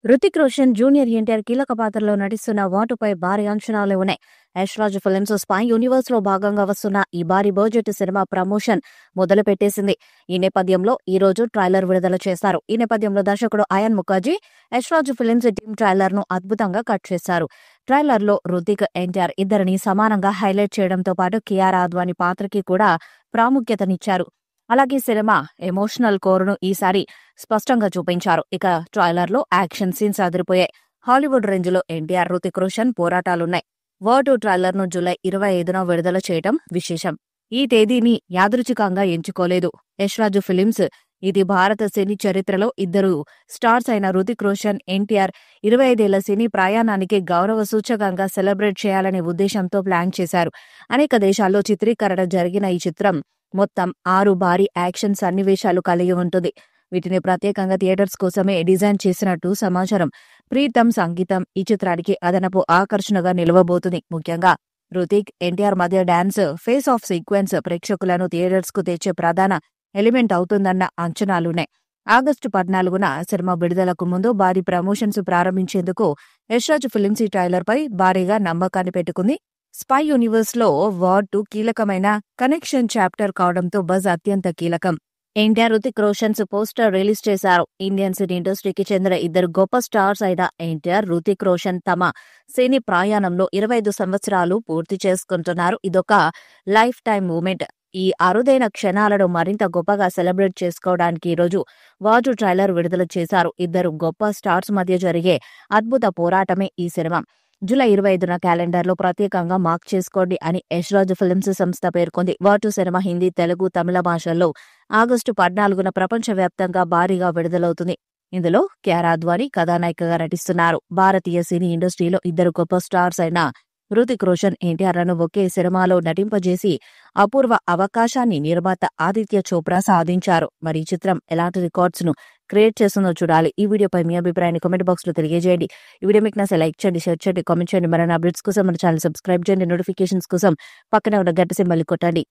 Hrithik Roshan junior NTR కీలక పాత్రలో నటిస్తున్న వాటుపై భారీ అంచనాలు ఉన్నాయి. Yash Raj films spy universe లో భాగంగా వస్తున్న ఈ భారీ బడ్జెట్ సినిమా ప్రమోషన్ మొదలు పెట్టేసింది. ఈ నేపథ్యంలో ఈ రోజు ట్రైలర్ విడుదల చేశారు. ఈ నేపథ్యంలో దర్శకుడు Ayan Mukherjee Yash Raj films team trailer ను అద్భుతంగా కట్ చేశారు. ట్రైలర్ లో హృతిక్, ఎన్టీఆర్ ఇద్దరిని సమానంగా హైలైట్ చేయడంతో పాటు కియారా అద్వానీ పాత్రకి కూడా ప్రాముఖ్యతనిచ్చారు. అలాగే సినిమా ఎమోషనల్ కోరును ఈసారి స్పష్టంగా చూపించారు. ఇక ట్రైలర్ లో యాక్షన్ సీన్స్ అదిరిపోయాయి. హాలీవుడ్ రేంజ్ లో ఎన్టీఆర్, హృతిక్ రోషన్ పోరాటాలున్నాయి. వర్డ్ ట్రైలర్ ను జూలై 25న విడుదల చేయడం విశేషం. ఈ తేదీని యాదృచ్ఛికంగా ఎంచుకోలేదు యష్ రాజ్ ఫిలిమ్స్. ఇది భారత సినీ చరిత్రలో ఇద్దరు స్టార్స్ అయిన హృతిక్ రోషన్, ఎన్టీఆర్ 25 ఏళ్ల సినీ ప్రయాణానికి గౌరవ సూచకంగా సెలబ్రేట్ చేయాలనే ఉద్దేశంతో ప్లాన్ చేశారు. అనేక దేశాల్లో చిత్రీకరణ జరిగిన ఈ చిత్రం మొత్తం 6 భారీ యాక్షన్ సన్నివేశాలు కలిగి ఉంటుంది. వీటిని ప్రత్యేకంగా థియేటర్స్ కోసమే డిజైన్ చేసినట్టు సమాచారం. ప్రీతం సంగీతం ఈ చిత్రానికి అదనపు ఆకర్షణగా నిలవబోతుంది. ముఖ్యంగా హృతిక్, ఎన్టీఆర్ మధ్య డాన్స్ ఫేస్ ఆఫ్ సీక్వెన్స్ ప్రేక్షకులను థియేటర్స్ కు తెచ్చే ప్రధాన ఎలిమెంట్ అవుతుందన్న అంచనాలున్నాయి. ఆగస్టు 14న సినిమా విడుదలకు ముందు భారీ ప్రమోషన్స్ ప్రారంభించేందుకు యష్ రాజ్ ఫిల్మ్స్ ఈ ట్రైలర్ పై భారీగా నమ్మకాన్ని పెట్టుకుంది. స్పై యూనివర్స్ లో వార్ 2 కీలకమైన కనెక్షన్ చాప్టర్ కావడంతో బజ్ అత్యంత కీలకం. ఎన్టీఆర్, హృతిక్ రోషన్స్ పోస్టర్ రిలీజ్ చేశారు. ఇండియన్ సినీ ఇండస్ట్రీకి చెందిన ఇద్దరు గొప్ప స్టార్స్ అయిన ఎన్టీఆర్, హృతిక్ రోషన్ తమ సినీ ప్రయాణంలో 25 సంవత్సరాలు పూర్తి చేసుకుంటున్నారు. ఇదొక లైఫ్ టైం మూమెంట్. ఈ అరుదైన క్షణాలను మరింత గొప్పగా సెలబ్రేట్ చేసుకోవడానికి ఈరోజు వార్ 2 ట్రైలర్ విడుదల చేశారు. ఇద్దరు గొప్ప స్టార్స్ మధ్య జరిగే అద్భుత పోరాటమే ఈ సినిమా. జూలై 25న క్యాలెండర్లో ప్రత్యేకంగా మార్క్ చేసుకోండి అని యష్ రాజ్ ఫిల్మ్స్ సంస్థ పేర్కొంది. వార్ 2 సినిమా హిందీ, తెలుగు, తమిళ భాషల్లో ఆగస్టు 14న ప్రపంచవ్యాప్తంగా భారీగా విడుదలవుతుంది. ఇందులో కియారా అద్వానీ కథానాయికగా నటిస్తున్నారు. భారతీయ సినీ ఇండస్ట్రీలో ఇద్దరు గొప్ప స్టార్స్ అయిన హృతిక్ రోషన్, ఎన్టీఆర్లను ఒకే సినిమాలో నటింపజేసి అపూర్వ అవకాశాన్ని నిర్మాత ఆదిత్య చోప్రా సాధించారు. మరి ఈ చిత్రం ఎలాంటి రికార్డ్స్ ను క్రియేట్ చేస్తుందో చూడాలి. ఈ వీడియోపై మీ అభిప్రాయాన్ని కామెంట్ బాక్స్ లో తెలియజేయండి. ఈ వీడియో మీకు నచ్చితే లైక్ చేయండి, షేర్ చేయండి, కామెంట్ చేయండి. మరిన్ని అప్డేట్స్ కోసం మన ఛానల్ సబ్స్క్రైబ్ చేయండి. నోటిఫికేషన్స్ కోసం పక్కనే ఉన్న గంట సింబల్ కొట్టండి.